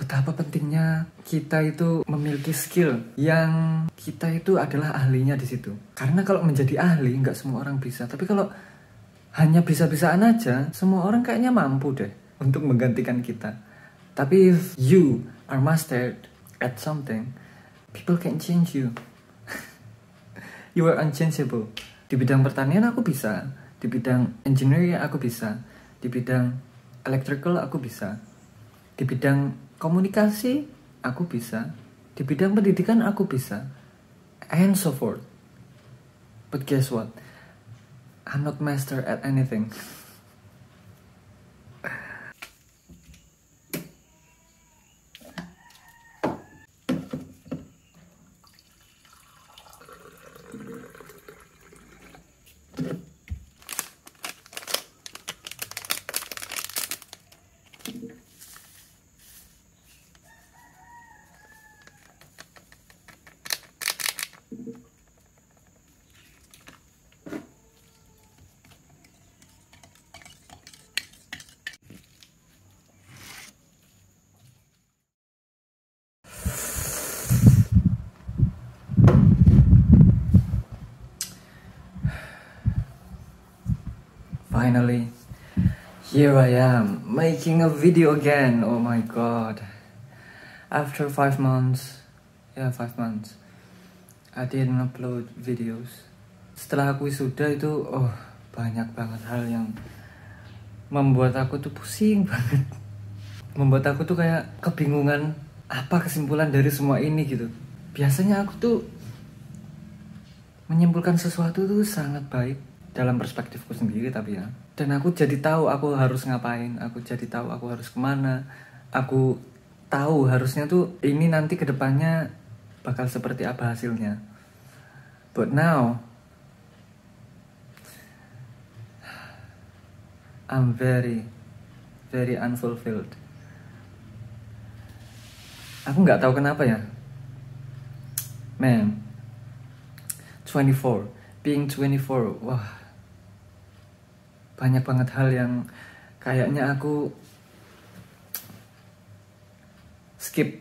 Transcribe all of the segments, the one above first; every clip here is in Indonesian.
betapa pentingnya kita itu memiliki skill yang kita itu adalah ahlinya di situ. Karena kalau menjadi ahli nggak semua orang bisa, tapi kalau hanya bisa-bisaan aja, semua orang kayaknya mampu deh untuk menggantikan kita. Tapi if you are mastered at something, people can change you. You are unchangeable. Di bidang pertanian aku bisa, di bidang engineering aku bisa, di bidang electrical aku bisa, di bidang komunikasi aku bisa, di bidang pendidikan aku bisa, and so forth. But guess what? I'm not master at anything. Finally, here I am, making a video again. Oh my god. After 5 months, 5 months, I didn't upload videos. Setelah aku wisuda itu, banyak banget hal yang membuat aku tuh pusing banget. Membuat aku tuh kayak kebingungan apa kesimpulan dari semua ini gitu. Biasanya aku tuh menyimpulkan sesuatu tuh sangat baik dalam perspektifku sendiri tapi ya. Dan aku jadi tahu aku harus ngapain, aku jadi tahu aku harus kemana, aku tahu harusnya tuh ini nanti kedepannya bakal seperti apa hasilnya. But now I'm very unfulfilled. Aku nggak tahu kenapa ya. Man, 24, being 24, wah, banyak banget hal yang kayaknya aku skip.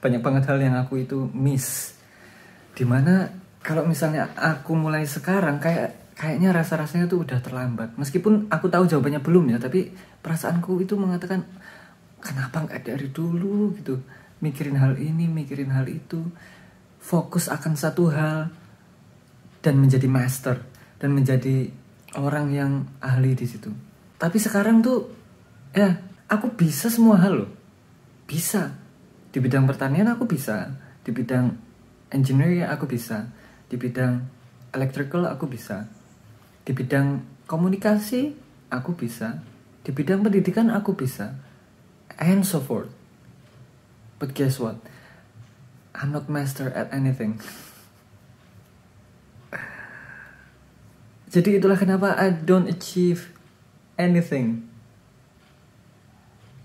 Banyak banget hal yang aku itu miss. Dimana kalau misalnya aku mulai sekarang kayaknya rasa-rasanya tuh udah terlambat. Meskipun aku tahu jawabannya belum ya, tapi perasaanku itu mengatakan kenapa nggak dari dulu gitu. Mikirin hal ini, mikirin hal itu, fokus akan satu hal dan menjadi master dan menjadi orang yang ahli di situ. Tapi sekarang tuh ya aku bisa semua hal loh. Bisa. Di bidang pertanian aku bisa, di bidang engineering aku bisa, di bidang electrical aku bisa, di bidang komunikasi aku bisa, di bidang pendidikan aku bisa, and so forth. But guess what? I'm not master at anything. Jadi itulah kenapa I don't achieve anything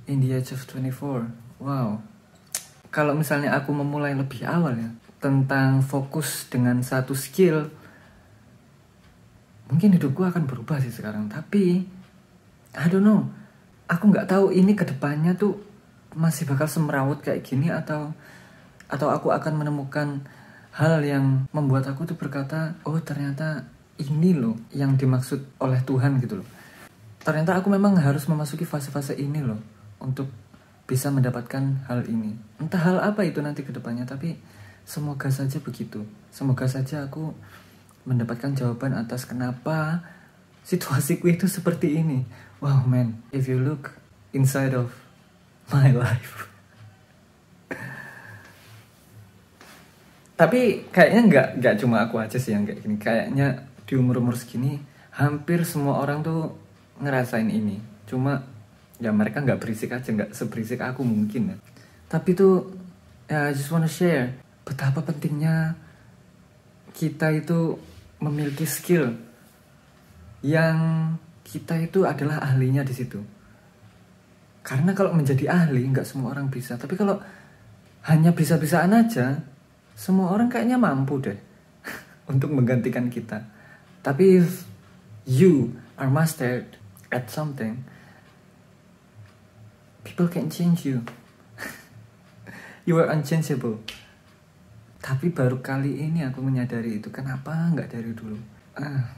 in the age of 24. Wow. Kalau misalnya aku memulai lebih awal ya tentang fokus dengan satu skill, mungkin hidupku akan berubah sih sekarang. Tapi I don't know, aku nggak tahu ini kedepannya tuh masih bakal semrawut kayak gini atau aku akan menemukan hal yang membuat aku tuh berkata, oh ternyata ini loh yang dimaksud oleh Tuhan gitu loh. Ternyata aku memang harus memasuki fase-fase ini loh untuk bisa mendapatkan hal ini. Entah hal apa itu nanti ke depannya, tapi semoga saja begitu. Semoga saja aku mendapatkan jawaban atas kenapa situasiku itu seperti ini. Wow man, if you look inside of my life. Tapi kayaknya nggak cuma aku aja sih yang kayak gini. Kayaknya di umur segini hampir semua orang tuh ngerasain ini. Cuma ya mereka nggak berisik aja, nggak seberisik aku mungkin ya. Tapi tuh ya I just wanna share betapa pentingnya kita itu memiliki skill yang kita itu adalah ahlinya di situ. Karena kalau menjadi ahli nggak semua orang bisa, tapi kalau hanya bisa-bisaan aja, semua orang kayaknya mampu deh untuk menggantikan kita. Tapi if you are mastered at something, people can change you. You are unchangeable. Tapi baru kali ini aku menyadari itu. Kenapa nggak dari dulu?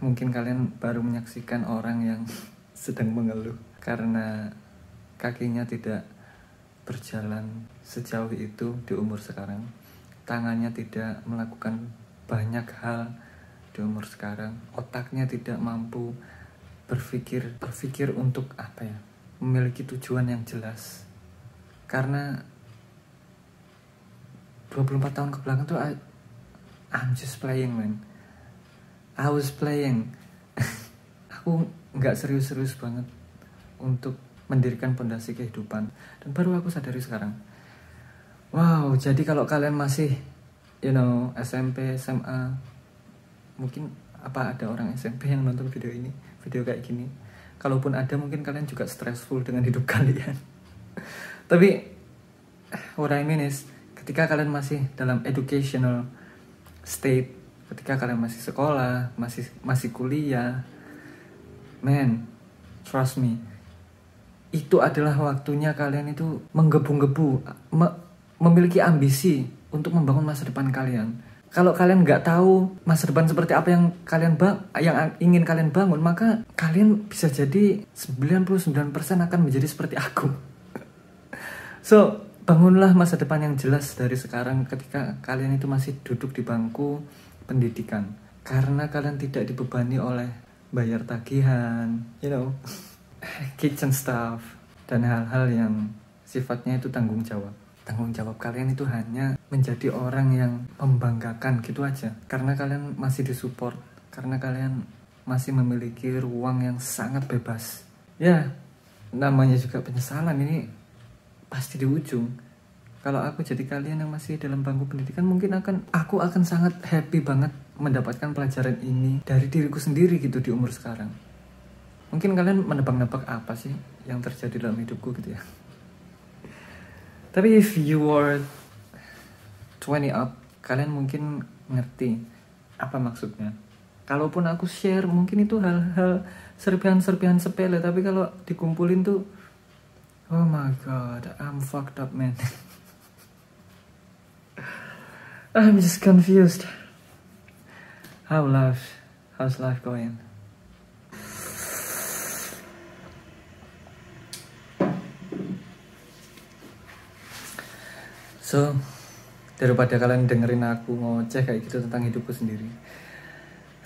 Mungkin kalian baru menyaksikan orang yang sedang mengeluh karena kakinya tidak berjalan sejauh itu di umur sekarang. Tangannya tidak melakukan banyak hal di umur sekarang. Otaknya tidak mampu berpikir untuk apa ya? Memiliki tujuan yang jelas. Karena 24 tahun kebelakang tuh I'm just playing, man. I was playing. Aku nggak serius-serius banget untuk mendirikan pondasi kehidupan. Dan baru aku sadari sekarang. Wow, jadi kalau kalian masih SMP, SMA, mungkin apa ada orang SMP yang nonton video ini, video kayak gini. Kalaupun ada, mungkin kalian juga stressful dengan hidup kalian. Tapi what I mean is, ketika kalian masih dalam educational state, ketika kalian masih sekolah, masih kuliah, man, trust me, itu adalah waktunya kalian itu menggebu-gebu, memiliki ambisi untuk membangun masa depan kalian. Kalau kalian nggak tahu masa depan seperti apa yang ingin kalian bangun, maka kalian bisa jadi 99% akan menjadi seperti aku. So, bangunlah masa depan yang jelas dari sekarang ketika kalian itu masih duduk di bangku pendidikan. Karena kalian tidak dibebani oleh bayar tagihan, kitchen staff, dan hal-hal yang sifatnya itu tanggung jawab. Tanggung jawab kalian itu hanya menjadi orang yang membanggakan gitu aja. Karena kalian masih disupport, karena kalian masih memiliki ruang yang sangat bebas. Ya, namanya juga penyesalan ini pasti di ujung. Kalau aku jadi kalian yang masih dalam bangku pendidikan, mungkin aku akan sangat happy banget mendapatkan pelajaran ini dari diriku sendiri gitu di umur sekarang. Mungkin kalian menebak-nebak apa sih yang terjadi dalam hidupku gitu ya. Tapi if you were 20 up, kalian mungkin ngerti apa maksudnya. Kalaupun aku share, mungkin itu hal-hal serpihan-serpihan sepele, tapi kalau dikumpulin tuh, oh my god, I'm fucked up, man. I'm just confused. How's life going? So, daripada kalian dengerin aku ngoceh kayak gitu tentang hidupku sendiri,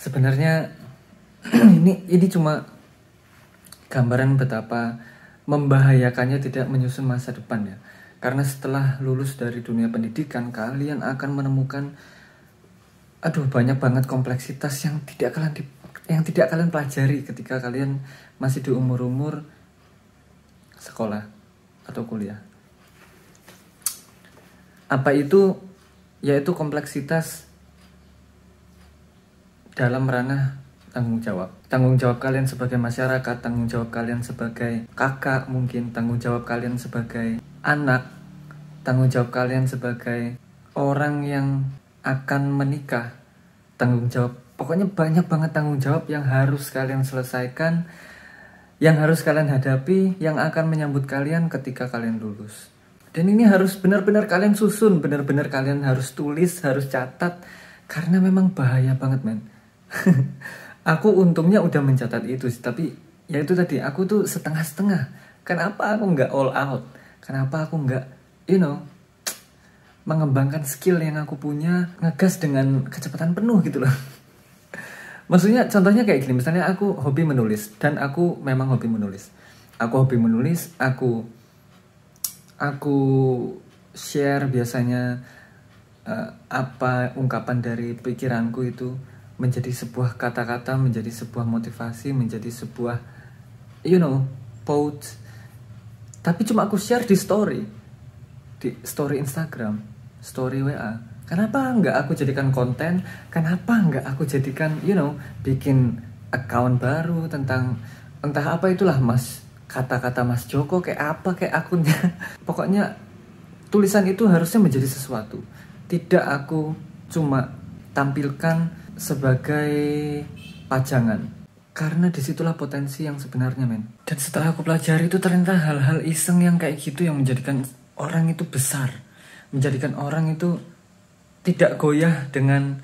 sebenarnya ini cuma gambaran betapa membahayakannya tidak menyusun masa depan ya. Karena setelah lulus dari dunia pendidikan, kalian akan menemukan banyak banget kompleksitas yang tidak kalian pelajari ketika kalian masih di umur-umur sekolah atau kuliah. Apa itu? Yaitu kompleksitas dalam ranah tanggung jawab. Tanggung jawab kalian sebagai masyarakat, tanggung jawab kalian sebagai kakak mungkin, tanggung jawab kalian sebagai anak, tanggung jawab kalian sebagai orang yang akan menikah, tanggung jawab, pokoknya banyak banget tanggung jawab yang harus kalian selesaikan, yang harus kalian hadapi, yang akan menyambut kalian ketika kalian lulus. Dan ini harus benar-benar kalian susun, benar-benar kalian harus tulis, harus catat, karena memang bahaya banget, men. Aku untungnya udah mencatat itu sih, tapi ya itu tadi, aku tuh setengah-setengah. Kenapa aku nggak all out? Kenapa aku nggak, mengembangkan skill yang aku punya, ngegas dengan kecepatan penuh gitu loh. Maksudnya contohnya kayak gini, misalnya aku hobi menulis, dan aku memang hobi menulis. Aku hobi menulis, aku share biasanya apa ungkapan dari pikiranku itu menjadi sebuah kata-kata, menjadi sebuah motivasi, menjadi sebuah quote. Tapi cuma aku share di story Instagram, story WA. Kenapa nggak aku jadikan konten? Kenapa nggak aku jadikan bikin account baru tentang entah apa itulah, Mas, kata-kata Mas Joko kayak apa, kayak akunnya. Pokoknya tulisan itu harusnya menjadi sesuatu, tidak aku cuma tampilkan sebagai pajangan. Karena disitulah potensi yang sebenarnya, men. Dan setelah aku pelajari itu ternyata hal-hal iseng yang kayak gitu yang menjadikan orang itu besar. menjadikan orang itu tidak goyah dengan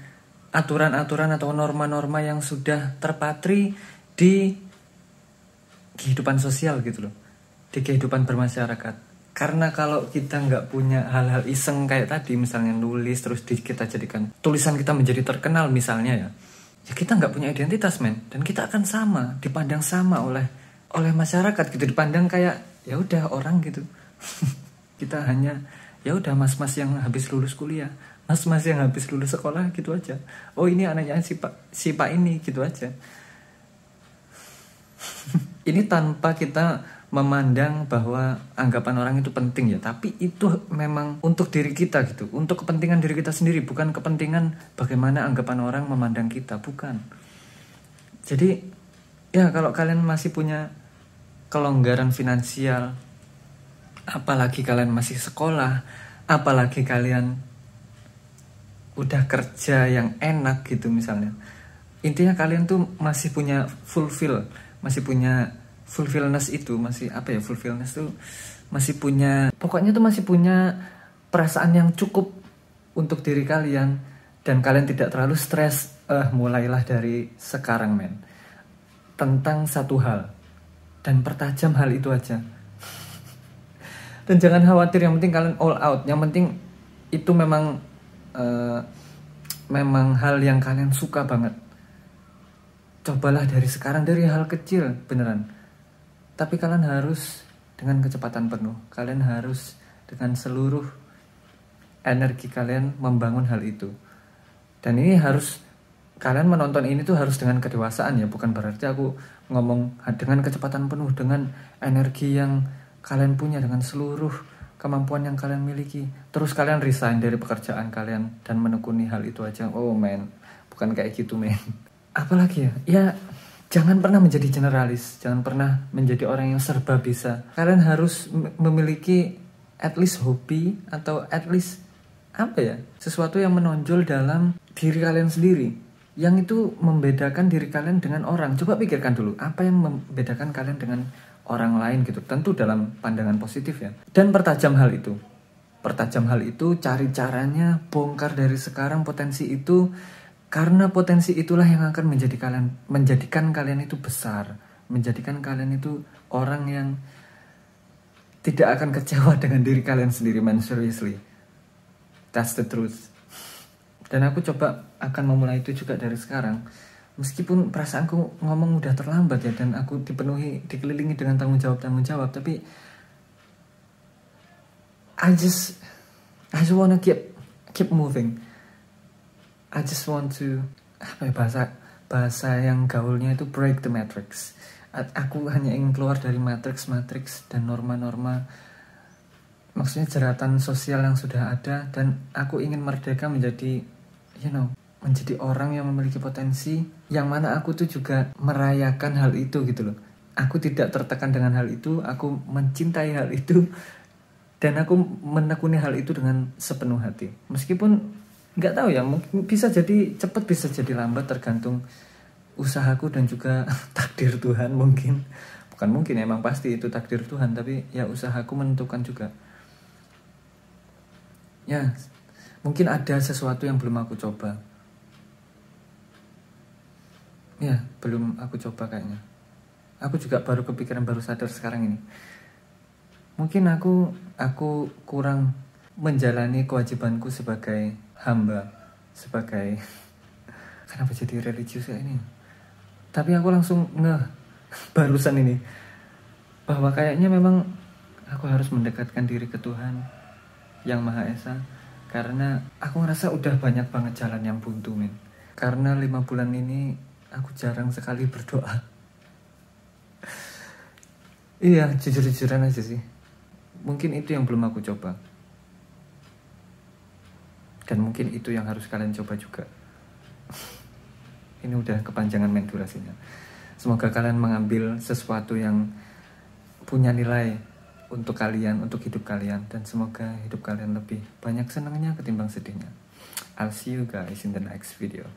aturan-aturan atau norma-norma yang sudah terpatri di kehidupan sosial gitu loh, di kehidupan bermasyarakat. Karena kalau kita nggak punya hal-hal iseng kayak tadi, misalnya nulis terus kita jadikan tulisan kita menjadi terkenal misalnya ya kita nggak punya identitas men, dan kita akan sama, dipandang sama oleh masyarakat gitu, dipandang kayak ya udah orang gitu. Kita hanya ya udah mas-mas yang habis lulus kuliah, mas-mas yang habis lulus sekolah gitu aja. Oh ini anaknya si pak ini gitu aja. Ini tanpa kita memandang bahwa anggapan orang itu penting ya, tapi itu memang untuk diri kita gitu, untuk kepentingan diri kita sendiri, bukan kepentingan bagaimana anggapan orang memandang kita, bukan. Jadi ya kalau kalian masih punya kelonggaran finansial, apalagi kalian masih sekolah, apalagi kalian udah kerja yang enak gitu misalnya, intinya kalian tuh masih punya fulfillness itu, masih apa ya, fulfillness tuh masih punya, pokoknya tuh masih punya perasaan yang cukup untuk diri kalian, dan kalian tidak terlalu stres. Mulailah dari sekarang men, tentang satu hal, dan pertajam hal itu aja. Dan jangan khawatir, yang penting kalian all out, yang penting itu memang hal yang kalian suka banget. Cobalah dari sekarang, dari hal kecil beneran. Tapi kalian harus dengan kecepatan penuh. Kalian harus dengan seluruh energi kalian membangun hal itu. Dan ini harus, kalian menonton ini tuh harus dengan kedewasaan ya. Bukan berarti aku ngomong dengan kecepatan penuh, dengan energi yang kalian punya, dengan seluruh kemampuan yang kalian miliki. Terus kalian resign dari pekerjaan kalian dan menekuni hal itu aja. Oh man, bukan kayak gitu man. Apalagi ya? Ya jangan pernah menjadi generalis, jangan pernah menjadi orang yang serba bisa. Kalian harus memiliki at least hobi, atau at least apa ya, sesuatu yang menonjol dalam diri kalian sendiri, yang itu membedakan diri kalian dengan orang. Coba pikirkan dulu, apa yang membedakan kalian dengan orang lain gitu. Tentu dalam pandangan positif ya. Dan pertajam hal itu, cari caranya, bongkar dari sekarang potensi itu. Karena potensi itulah yang akan menjadikan kalian itu besar, menjadikan kalian itu orang yang tidak akan kecewa dengan diri kalian sendiri, man, seriously. That's the truth. Dan aku coba akan memulai itu juga dari sekarang. Meskipun perasaanku ngomong udah terlambat ya, dan aku dikelilingi dengan tanggung jawab, tapi I just wanna keep moving. I just want to, apa ya, bahasa yang gaulnya itu break the matrix. Aku hanya ingin keluar dari matrix dan norma-norma, maksudnya jeratan sosial yang sudah ada, dan aku ingin merdeka menjadi menjadi orang yang memiliki potensi, yang mana aku tuh juga merayakan hal itu gitu loh. Aku tidak tertekan dengan hal itu, aku mencintai hal itu, dan aku menekuni hal itu dengan sepenuh hati. Meskipun nggak tahu ya, mungkin bisa jadi cepat, bisa jadi lambat, tergantung usahaku dan juga takdir Tuhan mungkin. Bukan mungkin, emang pasti itu takdir Tuhan, tapi ya usahaku menentukan juga. Ya, mungkin ada sesuatu yang belum aku coba. Ya, belum aku coba kayaknya. Aku juga baru kepikiran, baru sadar sekarang ini. Mungkin aku kurang menjalani kewajibanku sebagai hamba, sebagai kenapa jadi religius kayak ini. Tapi aku langsung barusan ini, bahwa kayaknya memang aku harus mendekatkan diri ke Tuhan yang Maha Esa. Karena aku ngerasa udah banyak banget jalan yang buntu men. Karena 5 bulan ini aku jarang sekali berdoa. Iya, jujur-jujuran aja sih. Mungkin itu yang belum aku coba. Dan mungkin itu yang harus kalian coba juga. Ini udah kepanjangan men durasinya. Semoga kalian mengambil sesuatu yang punya nilai untuk kalian, untuk hidup kalian. Dan semoga hidup kalian lebih banyak senangnya ketimbang sedihnya. I'll see you guys in the next video.